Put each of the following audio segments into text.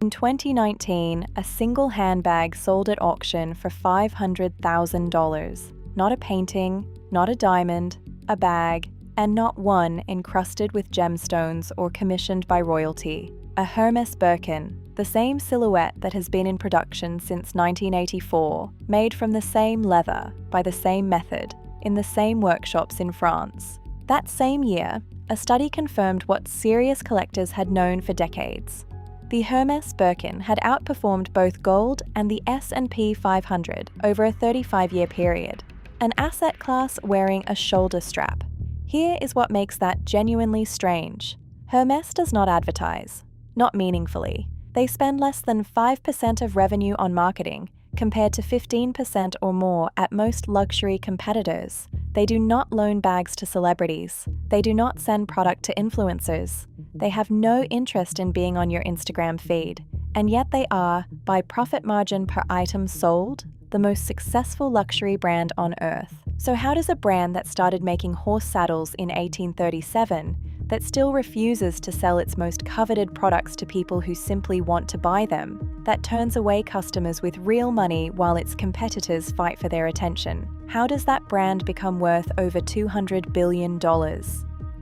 In 2019, a single handbag sold at auction for $500,000. Not a painting, not a diamond, a bag, and not one encrusted with gemstones or commissioned by royalty. A Hermès Birkin, the same silhouette that has been in production since 1984, made from the same leather, by the same method, in the same workshops in France. That same year, a study confirmed what serious collectors had known for decades. The Hermès Birkin had outperformed both gold and the S&P 500 over a 35-year period, an asset class wearing a shoulder strap. Here is what makes that genuinely strange. Hermès does not advertise, not meaningfully. They spend less than 5% of revenue on marketing, compared to 15% or more at most luxury competitors. They do not loan bags to celebrities. They do not send product to influencers. They have no interest in being on your Instagram feed. And yet they are, by profit margin per item sold, the most successful luxury brand on earth. So how does a brand that started making horse saddles in 1837, that still refuses to sell its most coveted products to people who simply want to buy them, that turns away customers with real money while its competitors fight for their attention? How does that brand become worth over $200 billion?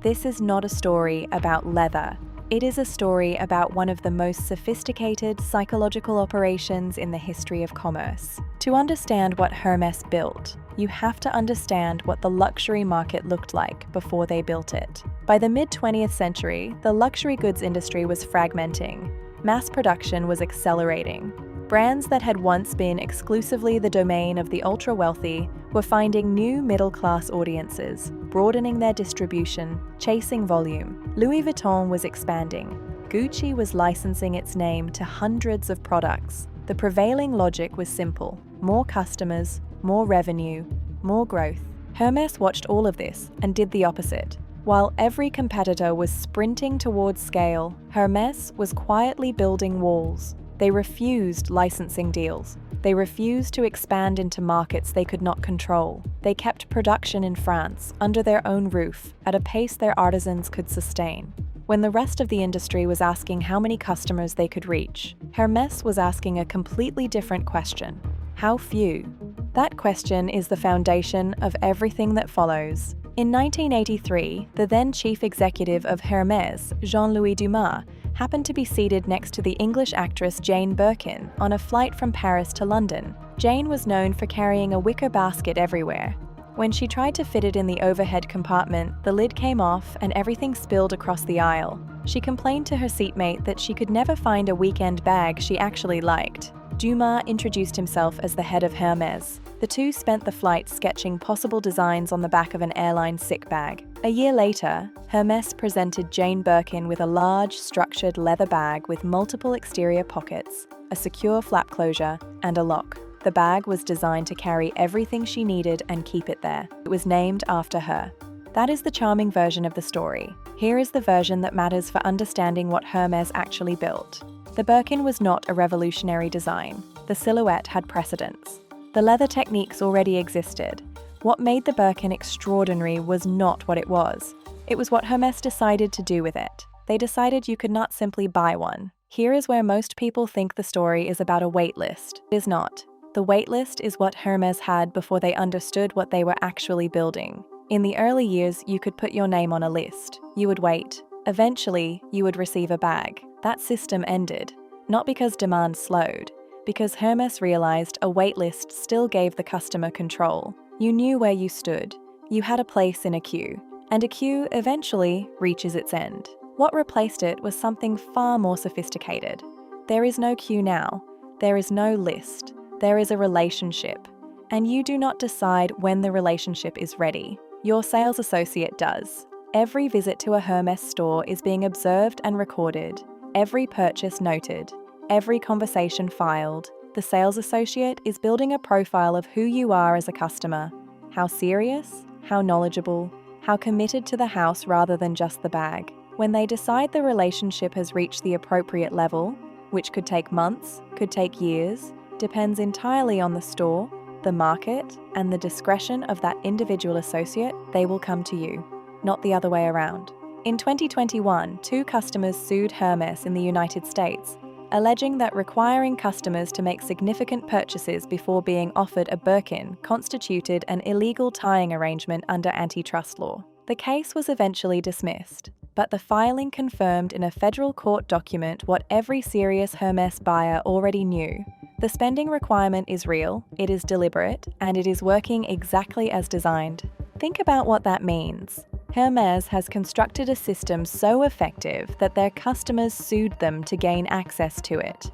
This is not a story about leather. It is a story about one of the most sophisticated psychological operations in the history of commerce. To understand what Hermès built, you have to understand what the luxury market looked like before they built it. By the mid-20th century, the luxury goods industry was fragmenting. Mass production was accelerating. Brands that had once been exclusively the domain of the ultra-wealthy were finding new middle-class audiences, broadening their distribution, chasing volume. Louis Vuitton was expanding. Gucci was licensing its name to hundreds of products. The prevailing logic was simple: more customers, more revenue, more growth. Hermès watched all of this and did the opposite. While every competitor was sprinting towards scale, Hermès was quietly building walls. They refused licensing deals. They refused to expand into markets they could not control. They kept production in France, under their own roof, at a pace their artisans could sustain. When the rest of the industry was asking how many customers they could reach, Hermès was asking a completely different question: how few? That question is the foundation of everything that follows. In 1983, the then chief executive of Hermès, Jean-Louis Dumas, happened to be seated next to the English actress Jane Birkin on a flight from Paris to London. Jane was known for carrying a wicker basket everywhere. When she tried to fit it in the overhead compartment, the lid came off and everything spilled across the aisle. She complained to her seatmate that she could never find a weekend bag she actually liked. Dumas introduced himself as the head of Hermès. The two spent the flight sketching possible designs on the back of an airline sick bag. A year later, Hermès presented Jane Birkin with a large, structured leather bag with multiple exterior pockets, a secure flap closure, and a lock. The bag was designed to carry everything she needed and keep it there. It was named after her. That is the charming version of the story. Here is the version that matters for understanding what Hermès actually built. The Birkin was not a revolutionary design. The silhouette had precedence. The leather techniques already existed. What made the Birkin extraordinary was not what it was. It was what Hermès decided to do with it. They decided you could not simply buy one. Here is where most people think the story is about a wait list. It is not. The wait list is what Hermès had before they understood what they were actually building. In the early years, you could put your name on a list. You would wait. Eventually, you would receive a bag. That system ended, not because demand slowed, because Hermès realized a waitlist still gave the customer control. You knew where you stood. You had a place in a queue, and a queue eventually reaches its end. What replaced it was something far more sophisticated. There is no queue now. There is no list. There is a relationship, and you do not decide when the relationship is ready. Your sales associate does. Every visit to a Hermès store is being observed and recorded. Every purchase noted, every conversation filed. The sales associate is building a profile of who you are as a customer. How serious, how knowledgeable, how committed to the house rather than just the bag. When they decide the relationship has reached the appropriate level, which could take months, could take years, depends entirely on the store, the market, and the discretion of that individual associate, they will come to you, not the other way around. In 2021, 2 customers sued Hermès in the United States, alleging that requiring customers to make significant purchases before being offered a Birkin constituted an illegal tying arrangement under antitrust law. The case was eventually dismissed, but the filing confirmed in a federal court document what every serious Hermès buyer already knew. The spending requirement is real, it is deliberate, and it is working exactly as designed. Think about what that means. Hermès has constructed a system so effective that their customers sued them to gain access to it.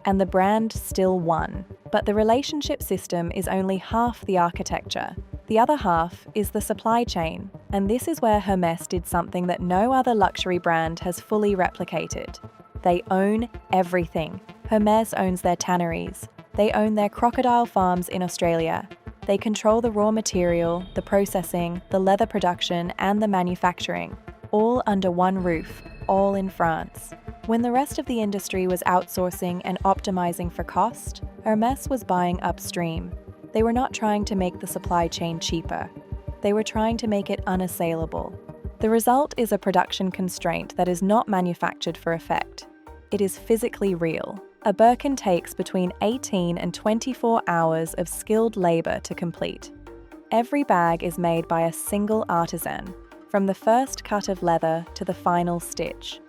And the brand still won. But the relationship system is only half the architecture. The other half is the supply chain, and this is where Hermès did something that no other luxury brand has fully replicated. They own everything. Hermès owns their tanneries. They own their crocodile farms in Australia. They control the raw material, the processing, the leather production, and the manufacturing, all under one roof, all in France. When the rest of the industry was outsourcing and optimizing for cost, Hermès was buying upstream. They were not trying to make the supply chain cheaper. They were trying to make it unassailable. The result is a production constraint that is not manufactured for effect. It is physically real. A Birkin takes between 18 and 24 hours of skilled labor to complete. Every bag is made by a single artisan, from the first cut of leather to the final stitch.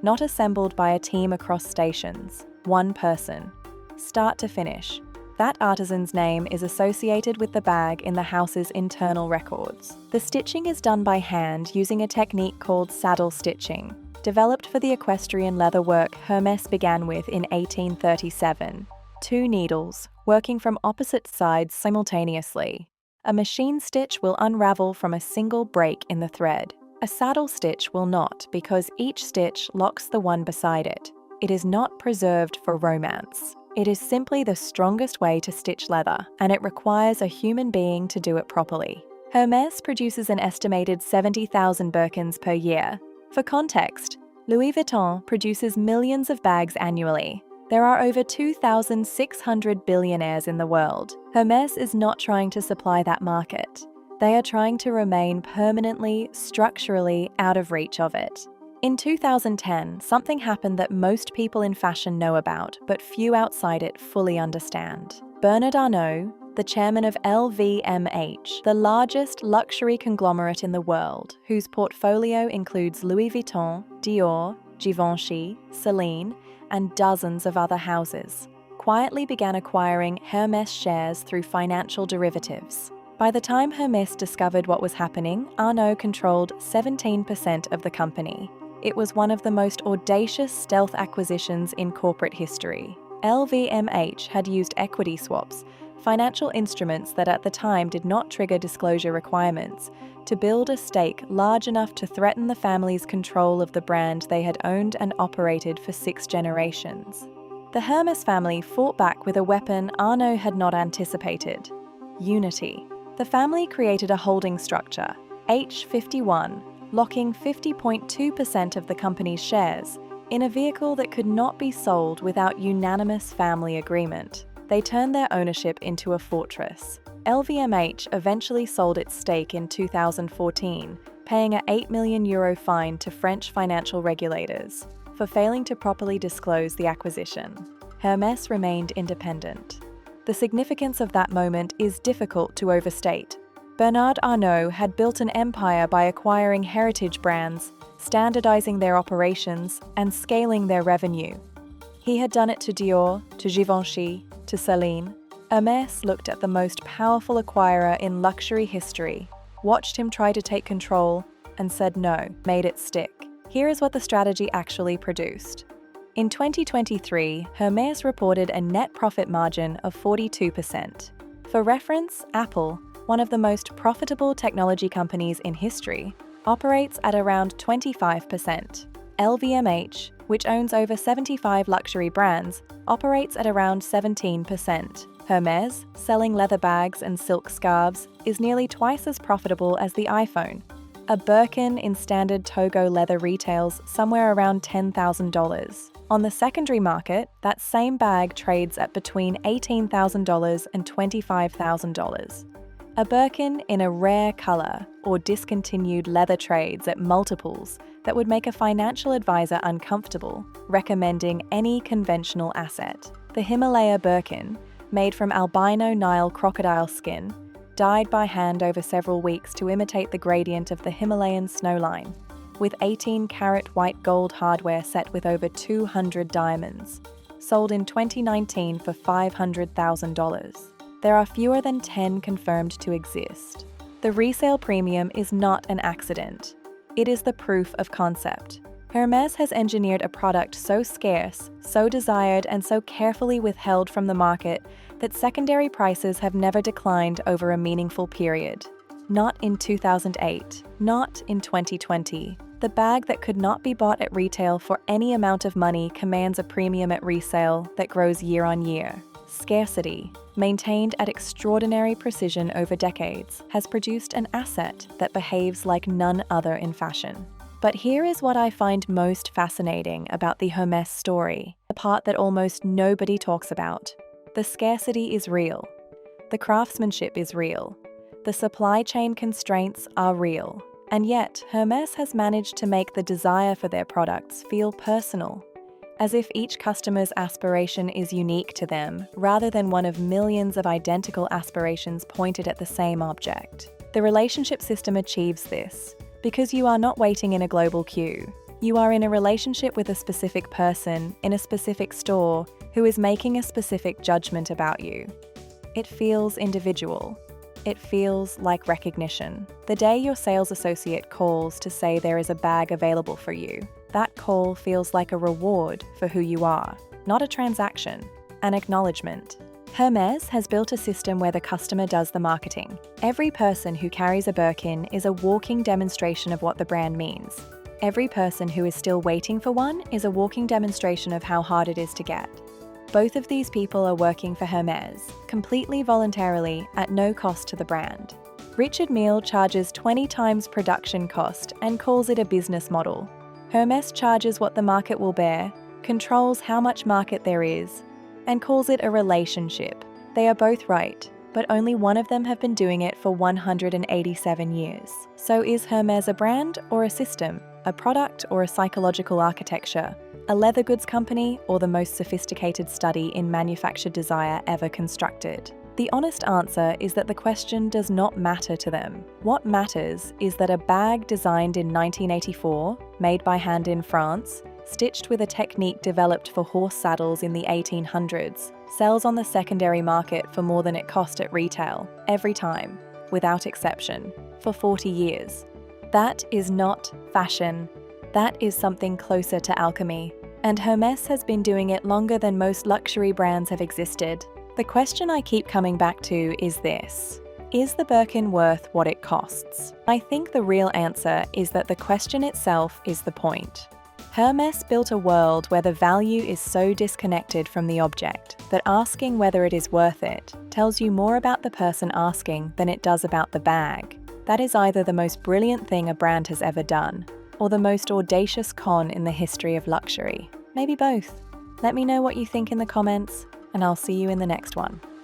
Not assembled by a team across stations, one person, start to finish. That artisan's name is associated with the bag in the house's internal records. The stitching is done by hand using a technique called saddle stitching, developed for the equestrian leather work Hermès began with in 1837. 2 needles, working from opposite sides simultaneously. A machine stitch will unravel from a single break in the thread. A saddle stitch will not, because each stitch locks the one beside it. It is not preserved for romance. It is simply the strongest way to stitch leather, and it requires a human being to do it properly. Hermès produces an estimated 70,000 Birkins per year. For context, Louis Vuitton produces millions of bags annually. There are over 2,600 billionaires in the world. Hermès is not trying to supply that market. They are trying to remain permanently, structurally out of reach of it. In 2010, something happened that most people in fashion know about, but few outside it fully understand. Bernard Arnault, the chairman of LVMH, the largest luxury conglomerate in the world, whose portfolio includes Louis Vuitton, Dior, Givenchy, Celine, and dozens of other houses, quietly began acquiring Hermès shares through financial derivatives. By the time Hermès discovered what was happening, Arnault controlled 17% of the company. It was one of the most audacious stealth acquisitions in corporate history. LVMH had used equity swaps, financial instruments that at the time did not trigger disclosure requirements, to build a stake large enough to threaten the family's control of the brand they had owned and operated for 6 generations. The Hermès family fought back with a weapon Arnault had not anticipated: unity. The family created a holding structure, H51, locking 50.2% of the company's shares, in a vehicle that could not be sold without unanimous family agreement. They turned their ownership into a fortress. LVMH eventually sold its stake in 2014, paying an €8 million fine to French financial regulators for failing to properly disclose the acquisition. Hermès remained independent. The significance of that moment is difficult to overstate. Bernard Arnault had built an empire by acquiring heritage brands, standardizing their operations, and scaling their revenue. He had done it to Dior, to Givenchy, to Celine. Hermès looked at the most powerful acquirer in luxury history, watched him try to take control, and said no, made it stick. Here is what the strategy actually produced. In 2023, Hermès reported a net profit margin of 42%. For reference, Apple, one of the most profitable technology companies in history, operates at around 25%. LVMH, which owns over 75 luxury brands, operates at around 17%. Hermès, selling leather bags and silk scarves, is nearly twice as profitable as the iPhone. A Birkin in standard Togo leather retails somewhere around $10,000. On the secondary market, that same bag trades at between $18,000 and $25,000. A Birkin in a rare colour or discontinued leather trades at multiples, that would make a financial advisor uncomfortable recommending any conventional asset. The Himalaya Birkin, made from albino Nile crocodile skin, dyed by hand over several weeks to imitate the gradient of the Himalayan snowline, with 18-karat white gold hardware set with over 200 diamonds, sold in 2019 for $500,000. There are fewer than 10 confirmed to exist. The resale premium is not an accident. It is the proof of concept. Hermès has engineered a product so scarce, so desired, and so carefully withheld from the market that secondary prices have never declined over a meaningful period. Not in 2008, not in 2020. The bag that could not be bought at retail for any amount of money commands a premium at resale that grows year on year. Scarcity, maintained at extraordinary precision over decades, has produced an asset that behaves like none other in fashion. But here is what I find most fascinating about the Hermès story, the part that almost nobody talks about. The scarcity is real. The craftsmanship is real. The supply chain constraints are real. And yet, Hermès has managed to make the desire for their products feel personal, as if each customer's aspiration is unique to them, rather than one of millions of identical aspirations pointed at the same object. The relationship system achieves this, because you are not waiting in a global queue. You are in a relationship with a specific person, in a specific store, who is making a specific judgment about you. It feels individual. It feels like recognition. The day your sales associate calls to say there is a bag available for you, that call feels like a reward for who you are, not a transaction, an acknowledgement. Hermès has built a system where the customer does the marketing. Every person who carries a Birkin is a walking demonstration of what the brand means. Every person who is still waiting for one is a walking demonstration of how hard it is to get. Both of these people are working for Hermès, completely voluntarily, at no cost to the brand. Richard Mille charges 20 times production cost and calls it a business model. Hermès charges what the market will bear, controls how much market there is, and calls it a relationship. They are both right, but only one of them have been doing it for 187 years. So is Hermès a brand or a system, a product or a psychological architecture, a leather goods company or the most sophisticated study in manufactured desire ever constructed? The honest answer is that the question does not matter to them. What matters is that a bag designed in 1984, made by hand in France, stitched with a technique developed for horse saddles in the 1800s, sells on the secondary market for more than it cost at retail, every time, without exception, for 40 years. That is not fashion. That is something closer to alchemy. And Hermès has been doing it longer than most luxury brands have existed. The question I keep coming back to is this: is the Birkin worth what it costs? I think the real answer is that the question itself is the point. Hermès built a world where the value is so disconnected from the object that asking whether it is worth it tells you more about the person asking than it does about the bag. That is either the most brilliant thing a brand has ever done, or the most audacious con in the history of luxury. Maybe both. Let me know what you think in the comments, and I'll see you in the next one.